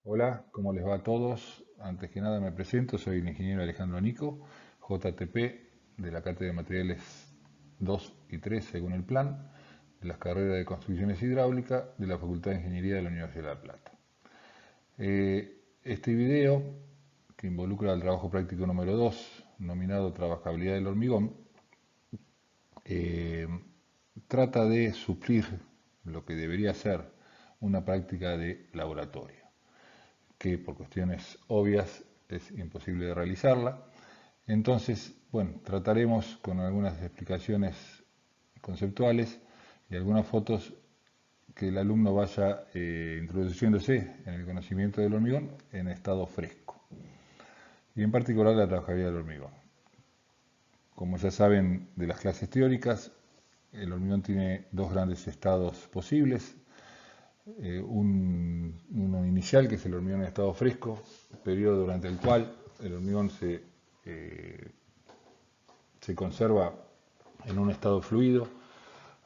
Hola, ¿cómo les va a todos? Antes que nada me presento, soy el ingeniero Alejandro Nico, JTP de la Cátedra de Materiales 2 y 3 según el plan, de las carreras de Construcciones Hidráulicas de la Facultad de Ingeniería de la Universidad de La Plata. Este video, que involucra el trabajo práctico número 2, nominado Trabajabilidad del hormigón, eh, trata de suplir lo que debería ser una práctica de laboratorio, que por cuestiones obvias es imposible de realizarla. Entonces, bueno, trataremos con algunas explicaciones conceptuales y algunas fotos que el alumno vaya introduciéndose en el conocimiento del hormigón en estado fresco, y en particular la trabajabilidad del hormigón. Como ya saben de las clases teóricas, el hormigón tiene dos grandes estados posibles. Uno inicial, que es el hormigón en estado fresco, periodo durante el cual el hormigón se conserva en un estado fluido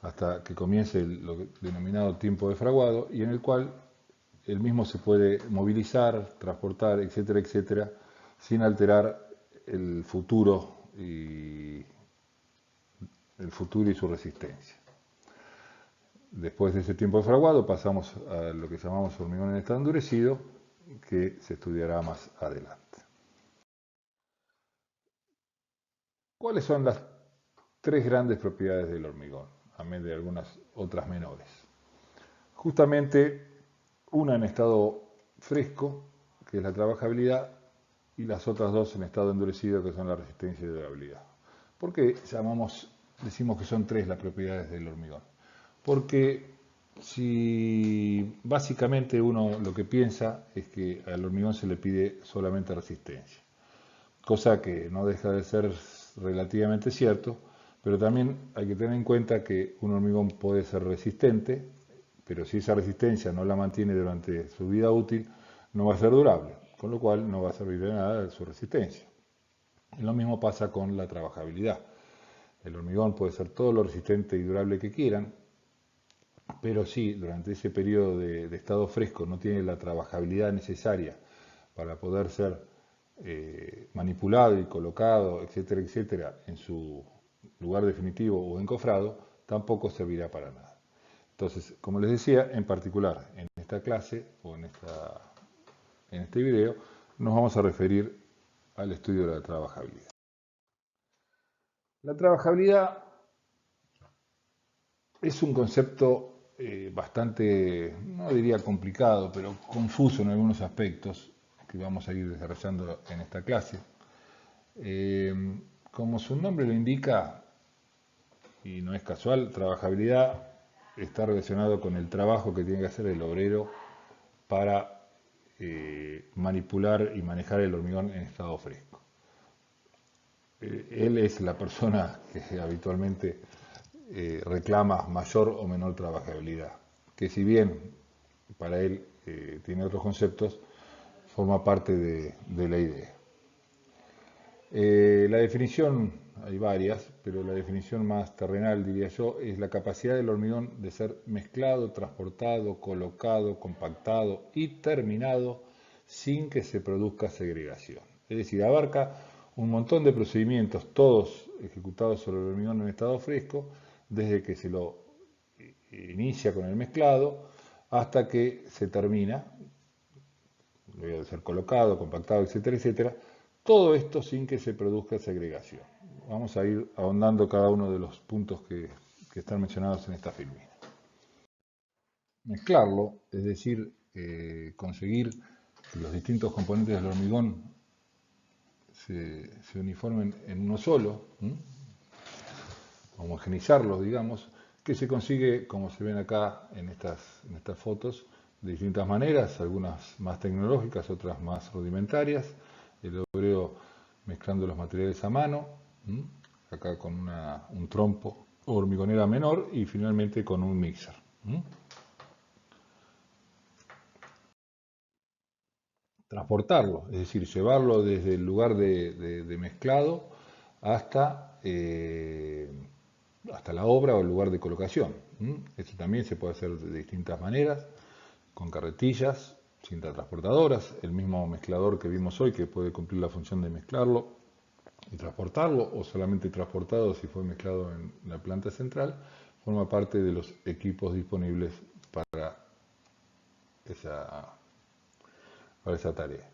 hasta que comience lo denominado tiempo de fraguado, y en el cual el mismo se puede movilizar, transportar, etcétera, etcétera, sin alterar el futuro y su resistencia. Después de ese tiempo de fraguado pasamos a lo que llamamos hormigón en estado endurecido, que se estudiará más adelante. ¿Cuáles son las tres grandes propiedades del hormigón, amén de algunas otras menores? Justamente una en estado fresco, que es la trabajabilidad, y las otras dos en estado endurecido, que son la resistencia y durabilidad. ¿Por qué decimos que son tres las propiedades del hormigón? Porque si básicamente uno lo que piensa es que al hormigón se le pide solamente resistencia, cosa que no deja de ser relativamente cierto, pero también hay que tener en cuenta que un hormigón puede ser resistente, pero si esa resistencia no la mantiene durante su vida útil, no va a ser durable, con lo cual no va a servir de nada su resistencia. Y lo mismo pasa con la trabajabilidad. El hormigón puede ser todo lo resistente y durable que quieran, pero si durante ese periodo de estado fresco no tiene la trabajabilidad necesaria para poder ser manipulado y colocado, etcétera, etcétera, en su lugar definitivo o encofrado, tampoco servirá para nada. Entonces, como les decía, en particular en esta clase o en este video, nos vamos a referir al estudio de la trabajabilidad. La trabajabilidad es un concepto bastante, no diría complicado, pero confuso en algunos aspectos que vamos a ir desarrollando en esta clase. Como su nombre lo indica, y no es casual, trabajabilidad está relacionado con el trabajo que tiene que hacer el obrero para manipular y manejar el hormigón en estado fresco. Él es la persona que habitualmente reclama mayor o menor trabajabilidad, que si bien para él tiene otros conceptos, forma parte de la idea. La definición, hay varias, pero la definición más terrenal, diría yo, es la capacidad del hormigón de ser mezclado, transportado, colocado, compactado y terminado sin que se produzca segregación. Es decir, abarca un montón de procedimientos, todos ejecutados sobre el hormigón en estado fresco, desde que se lo inicia con el mezclado hasta que se termina, debe ser colocado, compactado, etcétera, etcétera. Todo esto sin que se produzca segregación. Vamos a ir ahondando cada uno de los puntos que están mencionados en esta filmina. Mezclarlo, es decir, conseguir que los distintos componentes del hormigón se uniformen en uno solo, homogeneizarlos, digamos, que se consigue, como se ven acá en estas fotos, de distintas maneras, algunas más tecnológicas, otras más rudimentarias. El obrero mezclando los materiales a mano, acá con un trompo o hormigonera menor, y finalmente con un mixer. Transportarlo, es decir, llevarlo desde el lugar de mezclado hasta la obra o el lugar de colocación. Esto también se puede hacer de distintas maneras, con carretillas cintas transportadoras, el mismo mezclador que vimos hoy que puede cumplir la función de mezclarlo y transportarlo, o solamente transportado si fue mezclado en la planta central, forma parte de los equipos disponibles para esa, para esa tarea.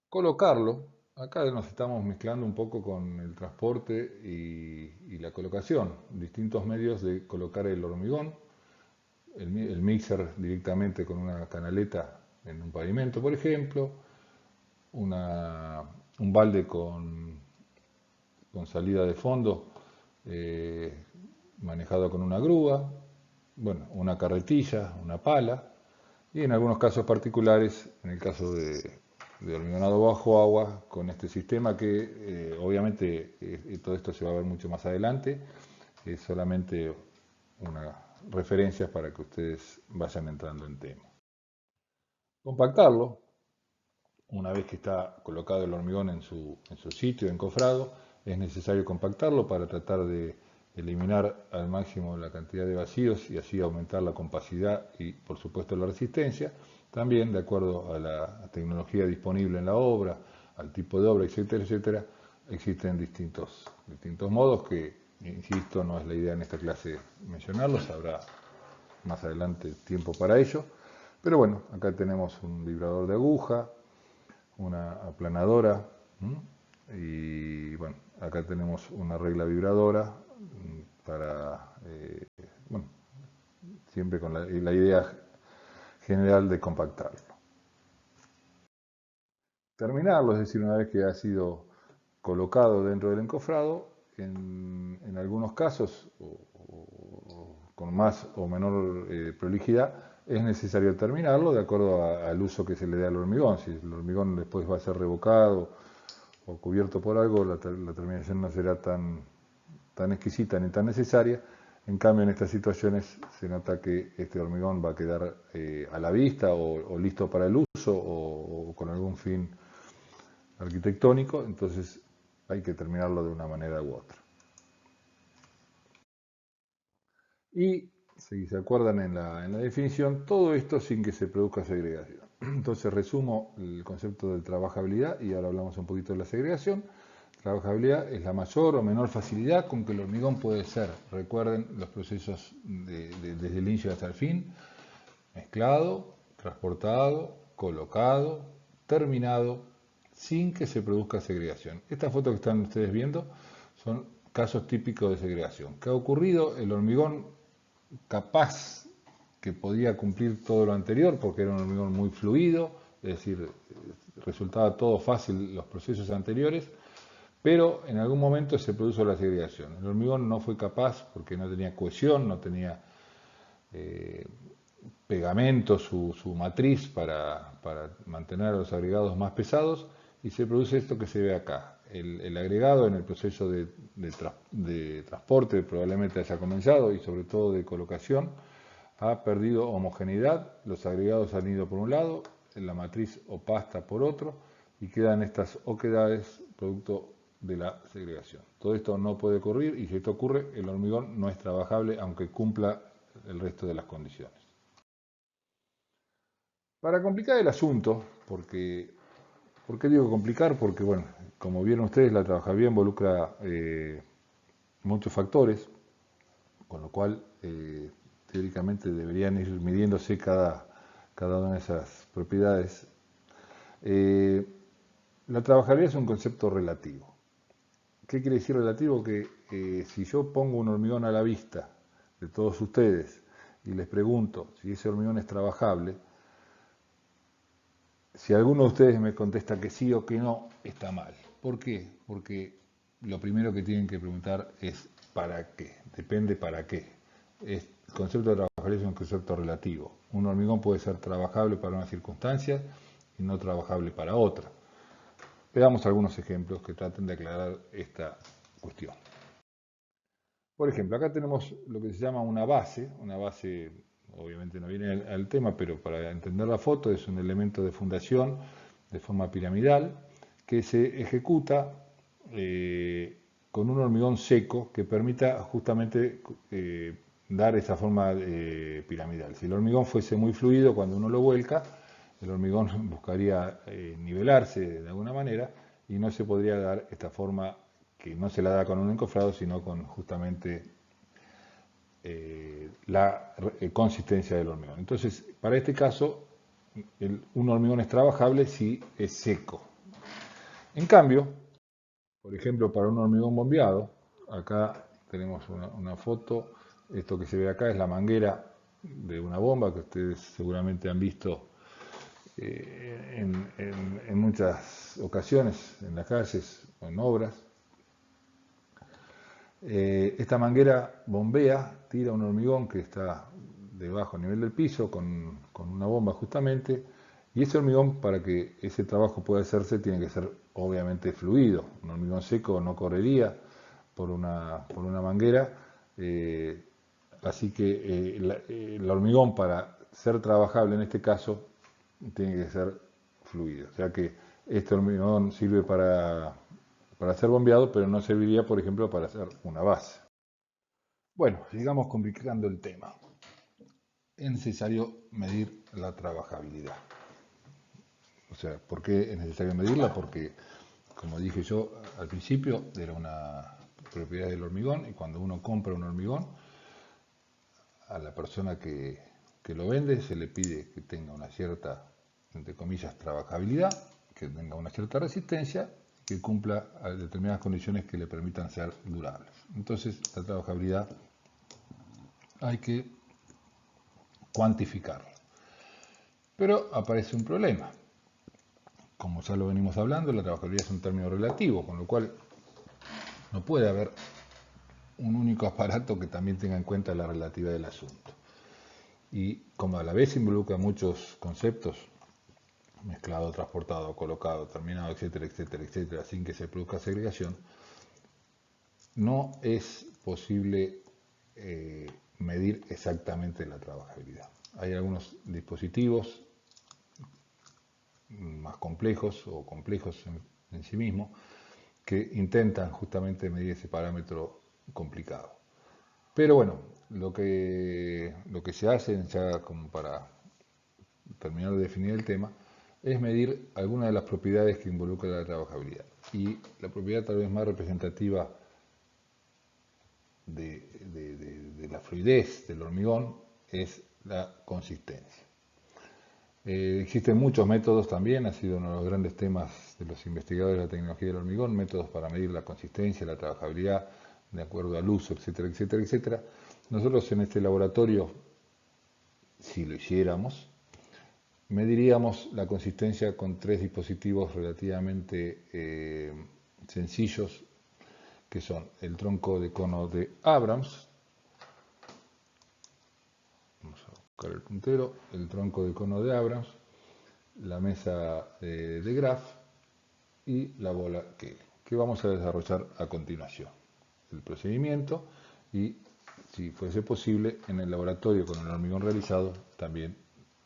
Colocarlo, acá nos estamos mezclando un poco con el transporte y la colocación, distintos medios de colocar el hormigón, el mixer directamente con una canaleta en un pavimento, por ejemplo, un balde con salida de fondo manejado con una grúa, bueno, una carretilla, una pala, y en algunos casos particulares, en el caso de hormigonado bajo agua, con este sistema que obviamente todo esto se va a ver mucho más adelante, es solamente unas referencias para que ustedes vayan entrando en tema. Compactarlo, una vez que está colocado el hormigón en su sitio, encofrado, es necesario compactarlo para tratar de eliminar al máximo la cantidad de vacíos y así aumentar la compacidad y por supuesto la resistencia. También de acuerdo a la tecnología disponible en la obra, al tipo de obra, etcétera, etcétera, existen distintos modos que, insisto, no es la idea en esta clase mencionarlos, habrá más adelante tiempo para ello. Pero bueno, acá tenemos un vibrador de aguja, una aplanadora, y bueno, acá tenemos una regla vibradora para, bueno, siempre con la idea general de compactarlo. Terminarlo, es decir, una vez que ha sido colocado dentro del encofrado, en algunos casos, con más o menor prolijidad, es necesario terminarlo de acuerdo al uso que se le dé al hormigón. Si el hormigón después va a ser revocado o cubierto por algo, la terminación no será tan exquisita ni tan necesaria. En cambio, en estas situaciones se nota que este hormigón va a quedar a la vista o listo para el uso o con algún fin arquitectónico, entonces hay que terminarlo de una manera u otra. Y, si se acuerdan en la definición, todo esto sin que se produzca segregación. Entonces resumo el concepto de trabajabilidad y ahora hablamos un poquito de la segregación. Trabajabilidad es la mayor o menor facilidad con que el hormigón puede ser, recuerden los procesos desde el inicio hasta el fin, mezclado, transportado, colocado, terminado, sin que se produzca segregación. Estas fotos que están ustedes viendo son casos típicos de segregación. ¿Qué ha ocurrido? El hormigón capaz que podía cumplir todo lo anterior porque era un hormigón muy fluido, es decir, resultaba todo fácil los procesos anteriores, pero en algún momento se produjo la segregación. El hormigón no fue capaz porque no tenía cohesión, no tenía pegamento, su matriz para mantener a los agregados más pesados y se produce esto que se ve acá. El agregado en el proceso de transporte probablemente haya comenzado y sobre todo de colocación ha perdido homogeneidad, los agregados han ido por un lado, la matriz o pasta por otro y quedan estas oquedades producto de la segregación. Todo esto no puede ocurrir y si esto ocurre el hormigón no es trabajable aunque cumpla el resto de las condiciones. Para complicar el asunto, ¿por qué digo complicar? Porque, bueno, como vieron ustedes, la trabajabilidad involucra muchos factores, con lo cual teóricamente deberían ir midiéndose cada una de esas propiedades. La trabajabilidad es un concepto relativo. ¿Qué quiere decir relativo? Que si yo pongo un hormigón a la vista de todos ustedes y les pregunto si ese hormigón es trabajable, si alguno de ustedes me contesta que sí o que no, está mal. ¿Por qué? Porque lo primero que tienen que preguntar es ¿para qué? Depende para qué. El concepto de trabajabilidad es un concepto relativo. Un hormigón puede ser trabajable para una circunstancia y no trabajable para otra. Veamos algunos ejemplos que traten de aclarar esta cuestión. Por ejemplo, acá tenemos lo que se llama una base obviamente no viene al tema, pero para entender la foto es un elemento de fundación de forma piramidal que se ejecuta con un hormigón seco que permita justamente dar esa forma piramidal. Si el hormigón fuese muy fluido, cuando uno lo vuelca, el hormigón buscaría nivelarse de alguna manera y no se podría dar esta forma que no se la da con un encofrado, sino con justamente la consistencia del hormigón. Entonces, para este caso, un hormigón es trabajable si es seco. En cambio, por ejemplo, para un hormigón bombeado, acá tenemos una foto, esto que se ve acá es la manguera de una bomba que ustedes seguramente han visto en muchas ocasiones en las calles o en obras. Esta manguera bombea, tira un hormigón que está debajo a nivel del piso con una bomba justamente, y ese hormigón, para que ese trabajo pueda hacerse, tiene que ser obviamente fluido. Un hormigón seco no correría por una manguera, así que el hormigón, para ser trabajable en este caso, tiene que ser fluido. O sea que este hormigón sirve para ser bombeado, pero no serviría, por ejemplo, para hacer una base. Bueno, sigamos complicando el tema. Es necesario medir la trabajabilidad. O sea, ¿por qué es necesario medirla? Porque, como dije yo al principio, era una propiedad del hormigón, y cuando uno compra un hormigón, a la persona que lo vende se le pide que tenga una cierta, entre comillas, trabajabilidad, que tenga una cierta resistencia, que cumpla determinadas condiciones que le permitan ser durables. Entonces, la trabajabilidad hay que cuantificarla. Pero aparece un problema. Como ya lo venimos hablando, la trabajabilidad es un término relativo, con lo cual no puede haber un único aparato que también tenga en cuenta la relatividad del asunto. Y como a la vez involucra muchos conceptos, mezclado, transportado, colocado, terminado, etcétera, etcétera, etcétera, sin que se produzca segregación, no es posible medir exactamente la trabajabilidad. Hay algunos dispositivos más complejos o complejos en sí mismos que intentan justamente medir ese parámetro complicado. Pero bueno, lo que se hace, ya como para terminar de definir el tema, es medir algunas de las propiedades que involucra la trabajabilidad. Y la propiedad tal vez más representativa de la fluidez del hormigón es la consistencia. Existen muchos métodos también, ha sido uno de los grandes temas de los investigadores de la tecnología del hormigón, métodos para medir la consistencia, la trabajabilidad, de acuerdo al uso, etcétera, etcétera, etcétera. Nosotros en este laboratorio, si lo hiciéramos, mediríamos la consistencia con tres dispositivos relativamente sencillos, que son el tronco de cono de Abrams, vamos a buscar el puntero, el tronco de cono de Abrams, la mesa de Graf y la bola que vamos a desarrollar a continuación. El procedimiento y, si fuese posible, en el laboratorio con el hormigón realizado también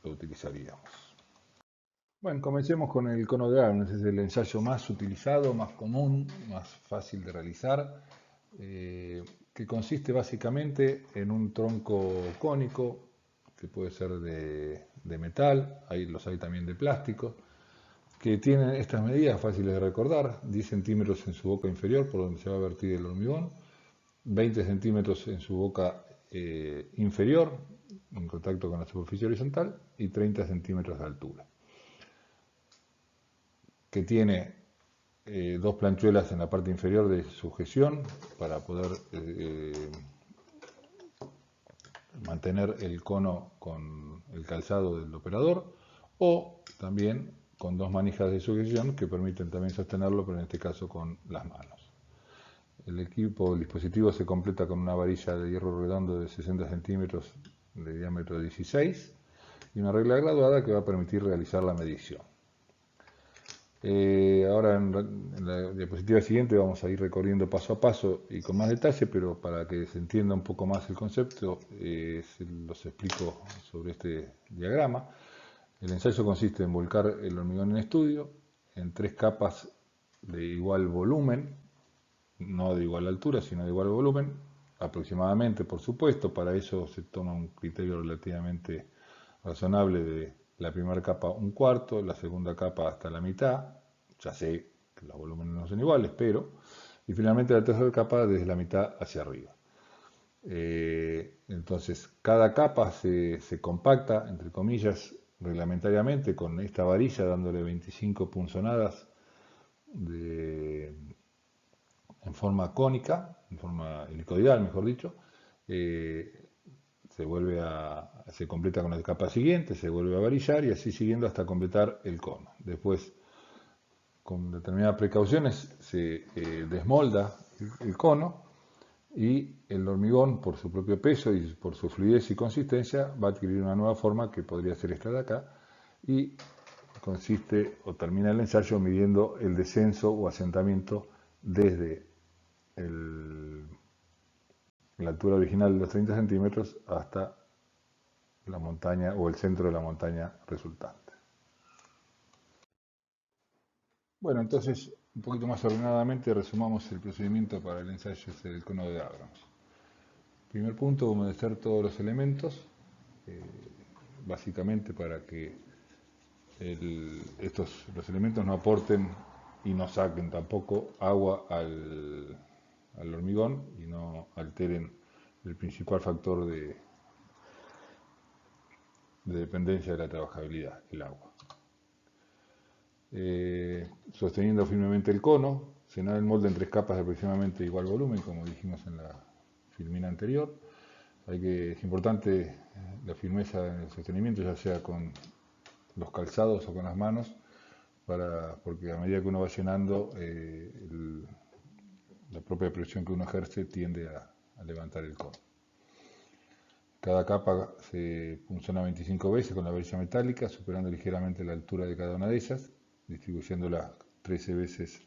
lo utilizaríamos. Bueno, comencemos con el cono de Abrams. Es el ensayo más utilizado, más común, más fácil de realizar, que consiste básicamente en un tronco cónico, que puede ser de metal, los hay también de plástico, que tienen estas medidas fáciles de recordar: 10 centímetros en su boca inferior, por donde se va a vertir el hormigón, 20 centímetros en su boca inferior, en contacto con la superficie horizontal, y 30 centímetros de altura, que tiene dos planchuelas en la parte inferior de sujeción para poder mantener el cono con el calzado del operador, o también con dos manijas de sujeción que permiten también sostenerlo, pero en este caso con las manos. El dispositivo se completa con una varilla de hierro redondo de 60 centímetros de diámetro 16 y una regla graduada que va a permitir realizar la medición. Ahora en la diapositiva siguiente vamos a ir recorriendo paso a paso y con más detalle, pero para que se entienda un poco más el concepto, los explico sobre este diagrama. El ensayo consiste en volcar el hormigón en estudio en tres capas de igual volumen, no de igual altura, sino de igual volumen, aproximadamente, por supuesto. Para eso se toma un criterio relativamente razonable de la primera capa un cuarto, la segunda capa hasta la mitad. Ya sé que los volúmenes no son iguales, pero... Y finalmente la tercera capa desde la mitad hacia arriba. Entonces, cada capa se compacta, entre comillas, reglamentariamente con esta varilla, dándole 25 punzonadas en forma cónica, en forma helicoidal, mejor dicho. Se completa con la capa siguiente, se vuelve a varillar y así siguiendo hasta completar el cono. Después, con determinadas precauciones, se desmolda el cono y el hormigón, por su propio peso y por su fluidez y consistencia, va a adquirir una nueva forma que podría ser esta de acá, y consiste o termina el ensayo midiendo el descenso o asentamiento desde la altura original de los 30 centímetros hasta la montaña o el centro de la montaña resultante. Bueno, entonces, un poquito más ordenadamente resumamos el procedimiento para el ensayo del cono de Abrams. Primer punto, humedecer todos los elementos, básicamente para que los elementos no aporten y no saquen tampoco agua al hormigón y no alteren el principal factor de dependencia de la trabajabilidad, el agua. Sosteniendo firmemente el cono, llenar el molde en 3 capas de aproximadamente igual volumen, como dijimos en la filmina anterior. Es importante la firmeza en el sostenimiento, ya sea con los calzados o con las manos, porque a medida que uno va llenando, la propia presión que uno ejerce tiende a levantar el cono. Cada capa se punzona 25 veces con la varilla metálica, superando ligeramente la altura de cada una de ellas, distribuyéndola 13 veces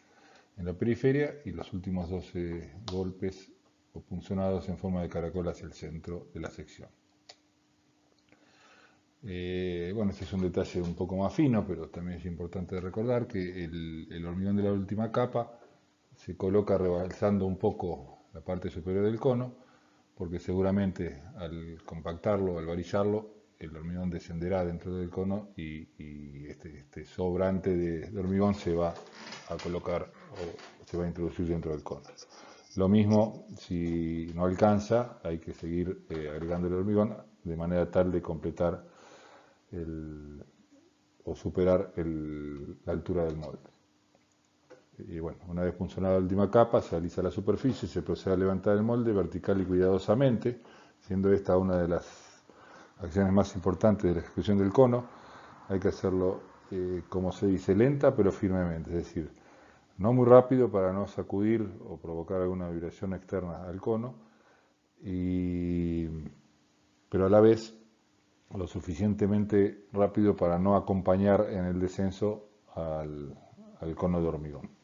en la periferia y los últimos 12 golpes o punzonados en forma de caracol hacia el centro de la sección. Bueno, este es un detalle un poco más fino, pero también es importante recordar que el hormigón de la última capa se coloca rebalsando un poco la parte superior del cono, porque seguramente al compactarlo, al varillarlo, el hormigón descenderá dentro del cono y este sobrante de hormigón se va a colocar o se va a introducir dentro del cono. Lo mismo, si no alcanza, hay que seguir agregando el hormigón de manera tal de completar o superar la altura del molde. Y bueno, una vez punzonada la última capa, se alisa la superficie y se procede a levantar el molde vertical y cuidadosamente, siendo esta una de las acciones más importantes de la ejecución del cono. Hay que hacerlo, como se dice, lenta pero firmemente, es decir, no muy rápido para no sacudir o provocar alguna vibración externa al cono, pero a la vez lo suficientemente rápido para no acompañar en el descenso al cono de hormigón.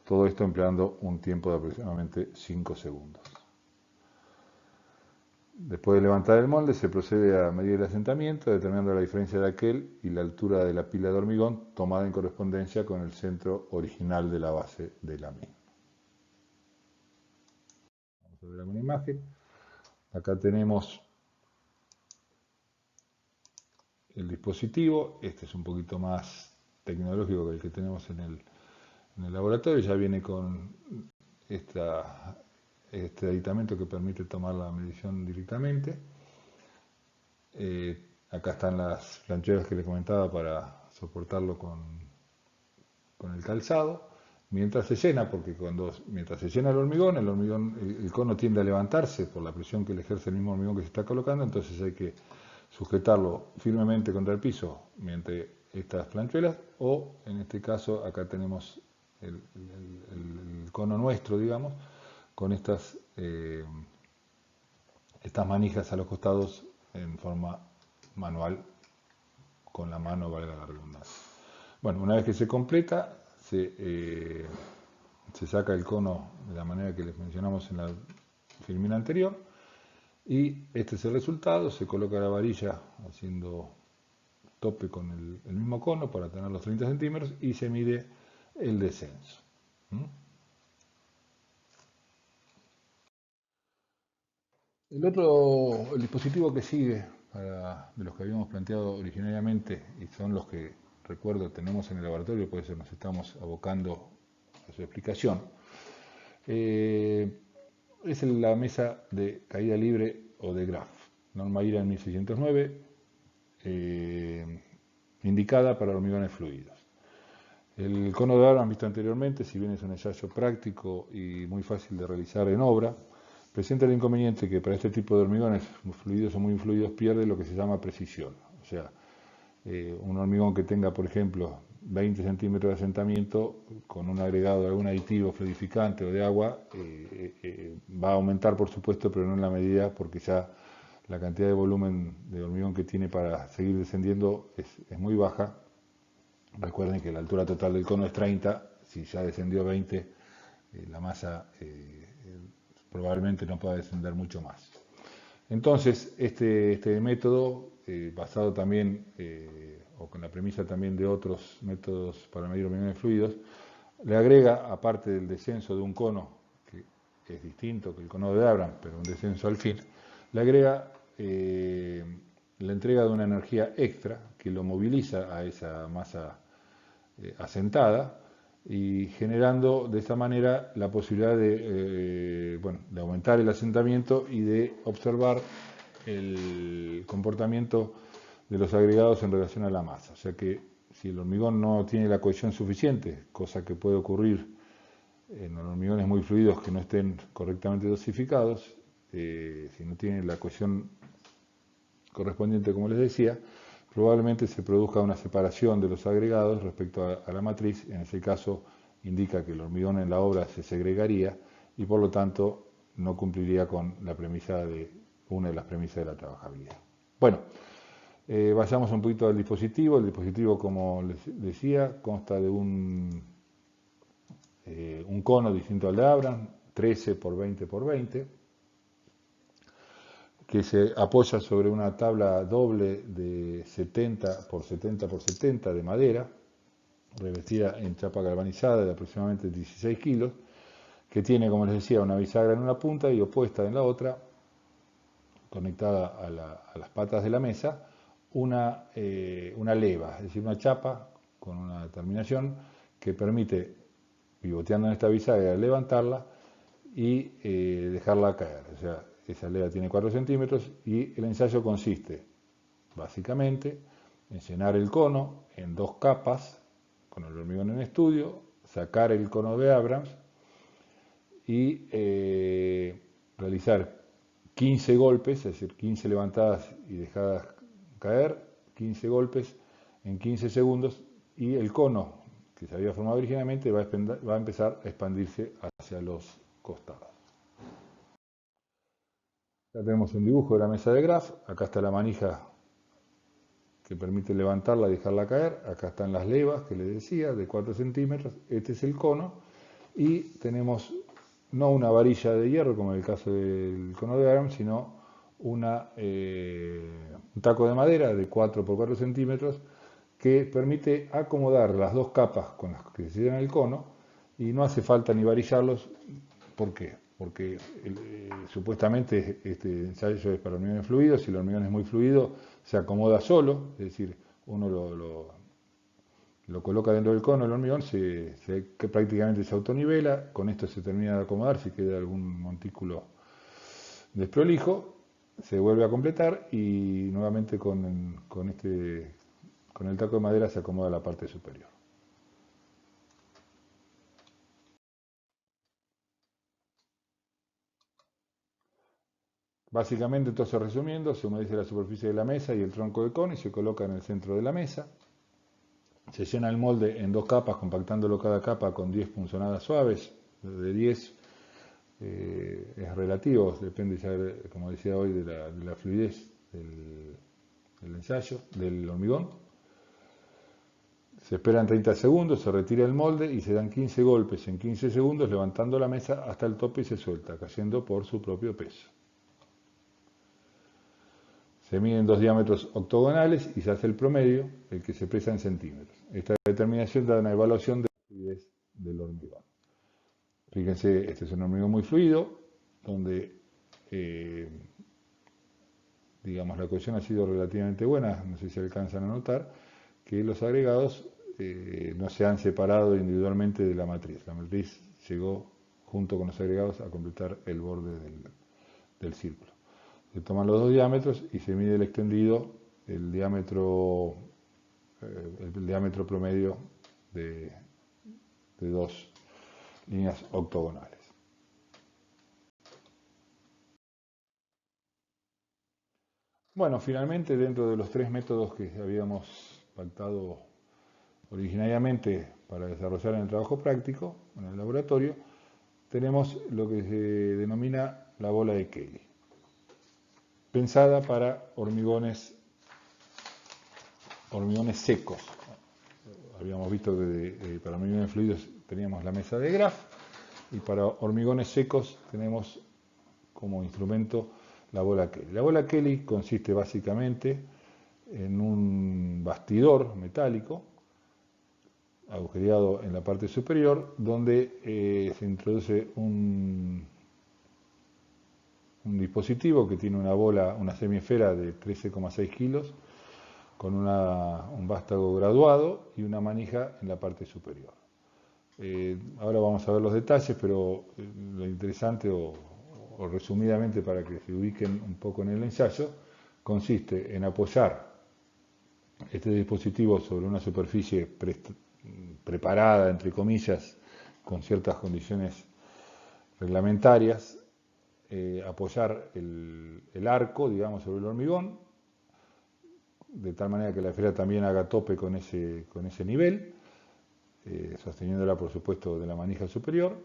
Todo esto empleando un tiempo de aproximadamente 5 segundos. Después de levantar el molde se procede a medir el asentamiento, determinando la diferencia de aquel y la altura de la pila de hormigón tomada en correspondencia con el centro original de la base de la misma. Vamos a ver alguna imagen. Acá tenemos el dispositivo. Este es un poquito más tecnológico que el que tenemos en el laboratorio. Ya viene con este aditamento que permite tomar la medición directamente. Acá están las plancheras que les comentaba para soportarlo con el calzado. Mientras se llena, porque mientras se llena el hormigón, el cono tiende a levantarse por la presión que le ejerce el mismo hormigón que se está colocando, entonces hay que sujetarlo firmemente contra el piso mediante estas planchuelas, o en este caso acá tenemos el cono nuestro, digamos, con estas manijas a los costados en forma manual, con la mano, valga la redundancia. Bueno, una vez que se completa, se saca el cono de la manera que les mencionamos en la filmina anterior, y este es el resultado. Se coloca la varilla haciendo tope con el mismo cono para tener los 30 centímetros y se mide el descenso. El dispositivo que sigue, de los que habíamos planteado originariamente, y son los que recuerdo tenemos en el laboratorio, por eso nos estamos abocando a su explicación, es la mesa de caída libre o de Graf, norma IRA en 1609, indicada para hormigones fluidos. El cono de Abrams visto anteriormente, si bien es un ensayo práctico y muy fácil de realizar en obra, presenta el inconveniente que para este tipo de hormigones fluidos o muy fluidos pierde lo que se llama precisión. O sea, un hormigón que tenga, por ejemplo, 20 centímetros de asentamiento con un agregado de algún aditivo fluidificante o de agua, va a aumentar por supuesto, pero no en la medida porque ya la cantidad de volumen de hormigón que tiene para seguir descendiendo es muy baja. Recuerden que la altura total del cono es 30, si ya descendió 20, la masa probablemente no pueda descender mucho más. Entonces, este método, basado también, o con la premisa también de otros métodos para medir hormigones fluidos, le agrega, aparte del descenso de un cono, que es distinto que el cono de Abrams, pero un descenso al fin, le agrega la entrega de una energía extra que lo moviliza a esa masa asentada y generando de esta manera la posibilidad de aumentar el asentamiento y de observar el comportamiento de los agregados en relación a la masa. O sea que si el hormigón no tiene la cohesión suficiente, cosa que puede ocurrir en hormigones muy fluidos que no estén correctamente dosificados, si no tiene la cohesión correspondiente, como les decía, probablemente se produzca una separación de los agregados respecto a la matriz. En ese caso indica que el hormigón en la obra se segregaría y por lo tanto no cumpliría con la premisa una de las premisas de la trabajabilidad. Bueno, vayamos un poquito al dispositivo. El dispositivo, como les decía, consta de un cono distinto al de Abrams, 13 por 20 por 20, que se apoya sobre una tabla doble de 70 por 70 por 70 de madera, revestida en chapa galvanizada de aproximadamente 16 kilos, que tiene, como les decía, una bisagra en una punta y opuesta en la otra, conectada a las patas de la mesa, una leva, es decir, una chapa con una terminación que permite, pivoteando en esta bisagra, levantarla y dejarla caer. O sea, esa leva tiene 4 centímetros y el ensayo consiste, básicamente, en llenar el cono en 2 capas, con el hormigón en estudio, sacar el cono de Abrams y realizar 15 golpes, es decir, 15 levantadas y dejadas caer, 15 golpes en 15 segundos y el cono que se había formado originalmente va a empezar a expandirse hacia los costados. Ya tenemos un dibujo de la mesa de Graf, acá está la manija que permite levantarla y dejarla caer, acá están las levas que les decía, de 4 centímetros, este es el cono, y tenemos no una varilla de hierro como en el caso del cono de Abrams, sino un taco de madera de 4 por 4 centímetros que permite acomodar las 2 capas con las que se llena el cono y no hace falta ni varillarlos. ¿Por qué? Porque supuestamente este ensayo es para hormigones fluidos. Si el hormigón es muy fluido, se acomoda solo, es decir, uno lo coloca dentro del cono, el hormigón que prácticamente se autonivela, con esto se termina de acomodar, si queda algún montículo desprolijo, se vuelve a completar y nuevamente con el taco de madera se acomoda la parte superior. Básicamente, entonces resumiendo, se humedece la superficie de la mesa y el tronco del cono y se coloca en el centro de la mesa. Se llena el molde en 2 capas, compactándolo cada capa con 10 punzonadas suaves. De 10 es relativo, depende ya, como decía hoy, de la fluidez del ensayo, del hormigón. Se esperan 30 segundos, se retira el molde y se dan 15 golpes en 15 segundos, levantando la mesa hasta el tope y se suelta, cayendo por su propio peso. Se miden 2 diámetros octogonales y se hace el promedio, el que se pesa en centímetros. Esta determinación da una evaluación de la fluidez del hormigón. Fíjense, este es un hormigón muy fluido, donde digamos, la cohesión ha sido relativamente buena, no sé si alcanzan a notar, que los agregados no se han separado individualmente de la matriz. La matriz llegó junto con los agregados a completar el borde del círculo. Se toman los dos diámetros y se mide el extendido, el diámetro promedio de dos líneas octogonales. Bueno, finalmente, dentro de los tres métodos que habíamos pactado originariamente para desarrollar en el trabajo práctico, en el laboratorio, tenemos lo que se denomina la bola de Kelly, pensada para hormigones secos. Habíamos visto que para hormigones fluidos teníamos la mesa de Graf y para hormigones secos tenemos como instrumento la bola Kelly. La bola Kelly consiste básicamente en un bastidor metálico agujereado en la parte superior donde se introduce un dispositivo que tiene una bola, una semiesfera de 13,6 kilos con un vástago graduado y una manija en la parte superior. Ahora vamos a ver los detalles, pero lo interesante o resumidamente para que se ubiquen un poco en el ensayo, consiste en apoyar este dispositivo sobre una superficie preparada, entre comillas, con ciertas condiciones reglamentarias, apoyar el arco, digamos, sobre el hormigón, de tal manera que la esfera también haga tope con ese nivel, sosteniéndola, por supuesto, de la manija superior,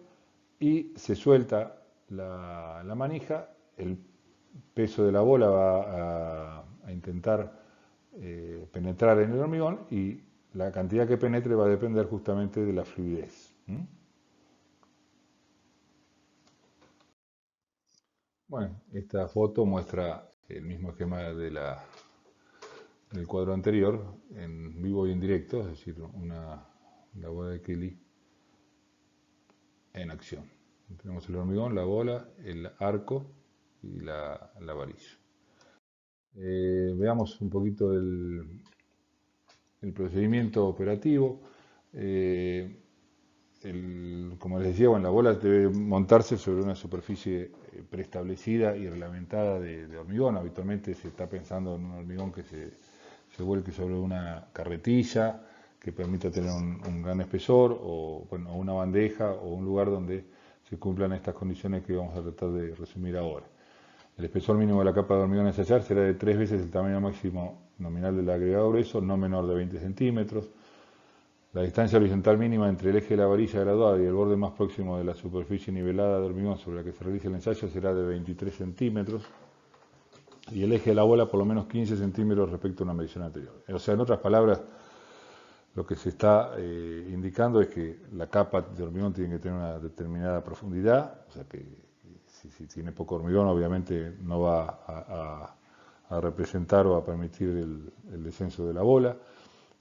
y se suelta la manija, el peso de la bola va a intentar penetrar en el hormigón y la cantidad que penetre va a depender justamente de la fluidez. Bueno, esta foto muestra el mismo esquema del cuadro anterior, en vivo y en directo, es decir, la bola de Kelly en acción. Tenemos el hormigón, la bola, el arco y la varilla. Veamos un poquito el procedimiento operativo. Como les decía, bueno, la bola debe montarse sobre una superficie preestablecida y reglamentada de hormigón. Habitualmente se está pensando en un hormigón que se vuelque sobre una carretilla que permita tener un gran espesor o bueno, una bandeja o un lugar donde se cumplan estas condiciones que vamos a tratar de resumir ahora. El espesor mínimo de la capa de hormigón a ensayar será de 3 veces el tamaño máximo nominal del agregado grueso, no menor de 20 centímetros. La distancia horizontal mínima entre el eje de la varilla graduada y el borde más próximo de la superficie nivelada de hormigón sobre la que se realiza el ensayo será de 23 centímetros y el eje de la bola por lo menos 15 centímetros respecto a una medición anterior. O sea, en otras palabras, lo que se está indicando es que la capa de hormigón tiene que tener una determinada profundidad, o sea que si tiene poco hormigón obviamente no va a representar o a permitir el descenso de la bola,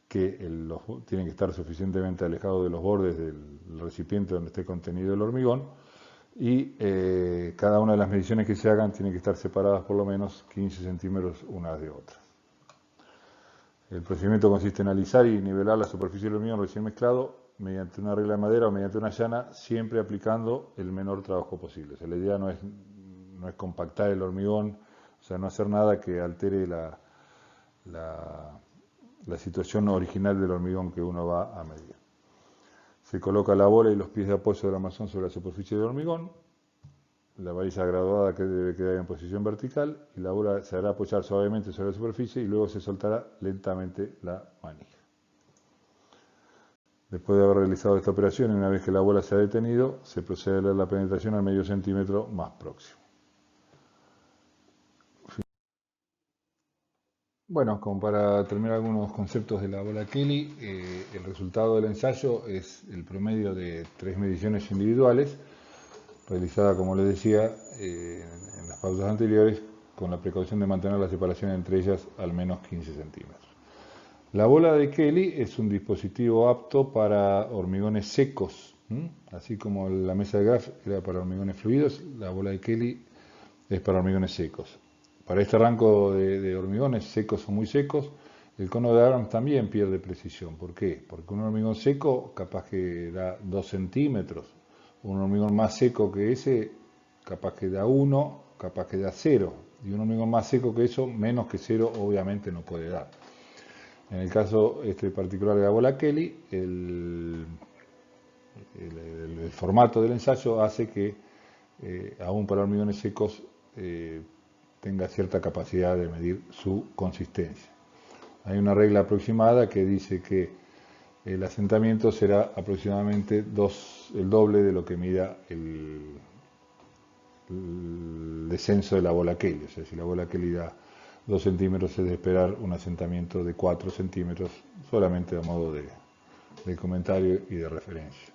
que tienen que estar suficientemente alejados de los bordes del recipiente donde esté contenido el hormigón y cada una de las mediciones que se hagan tienen que estar separadas por lo menos 15 centímetros unas de otras. El procedimiento consiste en alisar y nivelar la superficie del hormigón recién mezclado mediante una regla de madera o mediante una llana, siempre aplicando el menor trabajo posible. O sea, la idea no es compactar el hormigón, o sea, no hacer nada que altere la situación original del hormigón que uno va a medir. Se coloca la bola y los pies de apoyo del armazón sobre la superficie del hormigón, la varilla graduada que debe quedar en posición vertical y la bola se hará apoyar suavemente sobre la superficie y luego se soltará lentamente la manija. Después de haber realizado esta operación y una vez que la bola se ha detenido, se procede a leer la penetración al medio centímetro más próximo. Bueno, como para terminar algunos conceptos de la bola Kelly, el resultado del ensayo es el promedio de 3 mediciones individuales, realizada, como les decía, en las pausas anteriores, con la precaución de mantener la separación entre ellas al menos 15 centímetros. La bola de Kelly es un dispositivo apto para hormigones secos, así como la mesa de Graf era para hormigones fluidos, la bola de Kelly es para hormigones secos. Para este rango de hormigones secos o muy secos, el cono de Abrams también pierde precisión. ¿Por qué? Porque un hormigón seco capaz que da 2 centímetros, un hormigón más seco que ese capaz que da 1, capaz que da 0, y un hormigón más seco que eso, menos que 0, obviamente no puede dar. En el caso particular de la bola Kelly, el formato del ensayo hace que, aún para hormigones secos, tenga cierta capacidad de medir su consistencia. Hay una regla aproximada que dice que el asentamiento será aproximadamente el doble de lo que mida el descenso de la bola Kelly. O sea, si la bola Kelly da 2 centímetros, es de esperar un asentamiento de 4 centímetros, solamente a modo de comentario y de referencia.